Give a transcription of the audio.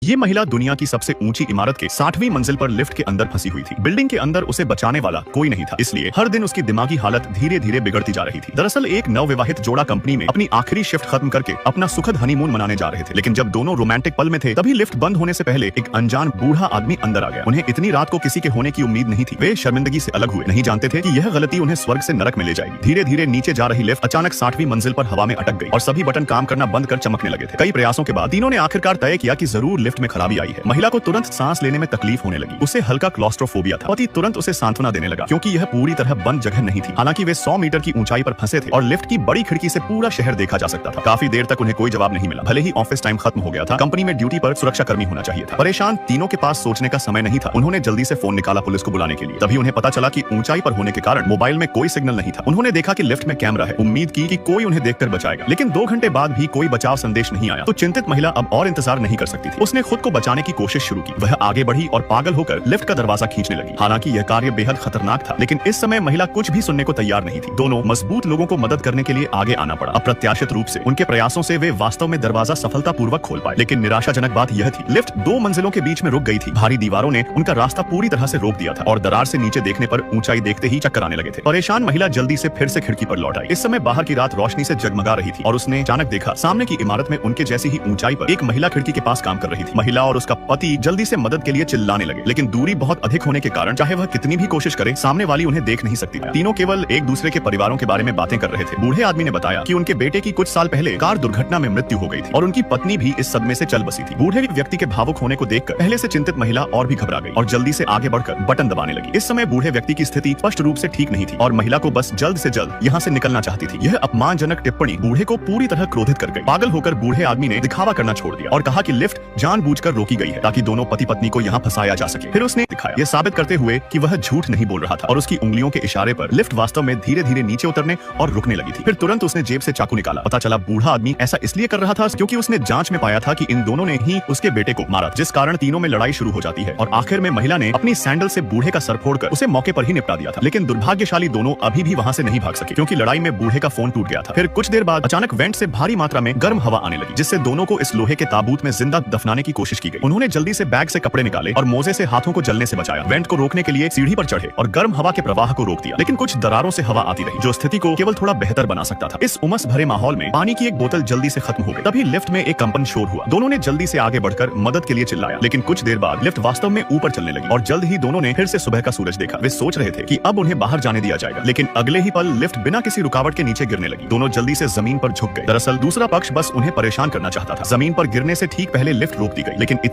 ये महिला दुनिया की सबसे ऊंची इमारत के 60वीं मंजिल पर लिफ्ट के अंदर फंसी हुई थी। बिल्डिंग के अंदर उसे बचाने वाला कोई नहीं था, इसलिए हर दिन उसकी दिमागी हालत धीरे धीरे बिगड़ती जा रही थी। दरअसल एक नवविवाहित जोड़ा कंपनी में अपनी आखिरी शिफ्ट खत्म करके अपना सुखद हनीमून मनाने जा रहे थे, लेकिन जब दोनों रोमांटिक पल में थे तभी लिफ्ट बंद होने से पहले एक अनजान बूढ़ा आदमी अंदर आ गया। उन्हें इतनी रात को किसी के होने की उम्मीद नहीं थी। वे शर्मिंदगी से अलग हुए, नहीं जानते थे कि यह गलती उन्हें स्वर्ग से नरक में ले जाएगी। धीरे धीरे नीचे जा रही लिफ्ट अचानक 60वीं मंजिल पर हवा में अटक गई और सभी बटन काम करना बंद कर चमकने लगे थे। कई प्रयासों के बाद तीनों ने आखिरकार तय किया कि जरूर लिफ्ट में खराबी आई है। महिला को तुरंत सांस लेने में तकलीफ होने लगी। उसे हल्का क्लॉस्ट्रोफोबिया था। पति तुरंत उसे सांत्वना देने लगा क्योंकि यह पूरी तरह बंद जगह नहीं थी। हालांकि वे 100 मीटर की ऊंचाई पर फंसे थे और लिफ्ट की बड़ी खिड़की से पूरा शहर देखा जा सकता था। काफी देर तक उन्हें कोई जवाब नहीं मिला। भले ही ऑफिस टाइम खत्म हो गया था, कंपनी में ड्यूटी पर सुरक्षा कर्मी होना चाहिए था। परेशान तीनों के पास सोचने का समय नहीं था। उन्होंने जल्दी से फोन निकाला पुलिस को बुलाने के लिए। तभी उन्हें पता चला कि ऊंचाई पर होने के कारण मोबाइल में कोई सिग्नल नहीं था। उन्होंने देखा कि लिफ्ट में कैमरा है। उम्मीद की कि कोई उन्हें देखकर बचाएगा, लेकिन 2 घंटे बाद भी कोई बचाव संदेश नहीं आया। तो चिंतित महिला अब और इंतजार नहीं कर सकती थी। उसने खुद को बचाने की कोशिश शुरू की। वह आगे बढ़ी और पागल होकर लिफ्ट का दरवाजा खींचने लगी। हालांकि यह कार्य बेहद खतरनाक था, लेकिन इस समय महिला कुछ भी सुनने को तैयार नहीं थी। दोनों मजबूत लोगों को मदद करने के लिए आगे आना पड़ा। अप्रत्याशित रूप से उनके प्रयासों से वे वास्तव में दरवाजा सफलतापूर्वक खोल पाए, लेकिन निराशाजनक बात यह थी लिफ्ट 2 मंजिलों के बीच में रुक गई थी। भारी दीवारों ने उनका रास्ता पूरी तरह से रोक दिया था और दरार से नीचे देखने पर ऊंचाई देखते ही चक्कर आने लगे थे। परेशान महिला जल्दी से फिर से खिड़की पर लौट आई। इस समय बाहर की रात रोशनी से जगमगा रही थी और उसने अचानक देखा सामने की इमारत में उनके जैसी ही ऊंचाई पर एक महिला खिड़की के पास काम कर रही थी। महिला और उसका पति जल्दी से मदद के लिए चिल्लाने लगे, लेकिन दूरी बहुत अधिक होने के कारण चाहे वह कितनी भी कोशिश करे, सामने वाली उन्हें देख नहीं सकती। तीनों केवल एक दूसरे के परिवारों के बारे में बातें कर रहे थे। बूढ़े आदमी ने बताया कि उनके बेटे की कुछ साल पहले कार दुर्घटना में मृत्यु हो गई थी और उनकी पत्नी भी इस सदमे से चल बसी थी। बूढ़े व्यक्ति के भावुक होने को देखकर पहले से चिंतित महिला और भी घबरा गई और जल्दी से आगे बढ़कर बटन दबाने लगी। इस समय बूढ़े व्यक्ति की स्थिति स्पष्ट रूप से ठीक नहीं थी और महिला को बस जल्द से जल्द यहाँ से निकलना चाहती थी। यह अपमानजनक टिप्पणी बूढ़े को पूरी तरह क्रोधित कर गई। पागल होकर बूढ़े आदमी ने दिखावा करना छोड़ दिया और कहा कि लिफ्ट जानबूझकर रोकी गई है ताकि दोनों पति पत्नी को यहाँ फंसाया जा सके। फिर उसने दिखाया, यह साबित करते हुए कि वह झूठ नहीं बोल रहा था और उसकी उंगलियों के इशारे पर लिफ्ट वास्तव में धीरे धीरे नीचे उतरने और रुकने लगी थी। फिर तुरंत उसने जेब से चाकू निकाला। पता चला बूढ़ा आदमी ऐसा इसलिए कर रहा था क्योंकि उसने जांच में पाया था कि इन दोनों ने ही उसके बेटे को मारा, जिस कारण तीनों में लड़ाई शुरू हो जाती है और आखिर में महिला ने अपनी सैंडल से बूढ़े का सर फोड़कर उसे मौके पर ही निपटा दिया था। लेकिन दुर्भाग्यशाली दोनों अभी भी वहां से नहीं भाग सके क्योंकि लड़ाई में बूढ़े का फोन टूट गया था। फिर कुछ देर बाद अचानक वेंट से भारी मात्रा में गर्म हवा आने लगी, जिससे दोनों को इस लोहे के ताबूत में जिंदा दफनाने की कोशिश की गई। उन्होंने जल्दी से बैग से कपड़े निकाले और मोजे से हाथों को जलने से बचाया। वेंट को रोकने के लिए सीढ़ी पर चढ़े और गर्म हवा के प्रवाह को रोक दिया, लेकिन कुछ दरारों से हवा आती रही जो स्थिति को केवल थोड़ा बेहतर बना सकता था। इस उमस भरे माहौल में पानी की एक बोतल जल्दी से खत्म हो गई। तभी लिफ्ट में एक कंपन शोर हुआ। दोनों ने जल्दी से आगे बढ़कर मदद के लिए चिल्लाया, लेकिन कुछ देर बाद लिफ्ट वास्तव में ऊपर चलने लगी और जल्द ही दोनों ने फिर से सुबह का सूरज देखा। वे सोच रहे थे कि अब उन्हें बाहर जाने दिया जाएगा, लेकिन अगले ही पल लिफ्ट बिना किसी रुकावट के नीचे गिरने लगी। दोनों जल्दी से जमीन पर झुक गए। दरअसल दूसरा पक्ष बस उन्हें परेशान करना चाहता था। जमीन पर गिरने से ठीक पहले लिफ्ट रोक दी गई, लेकिन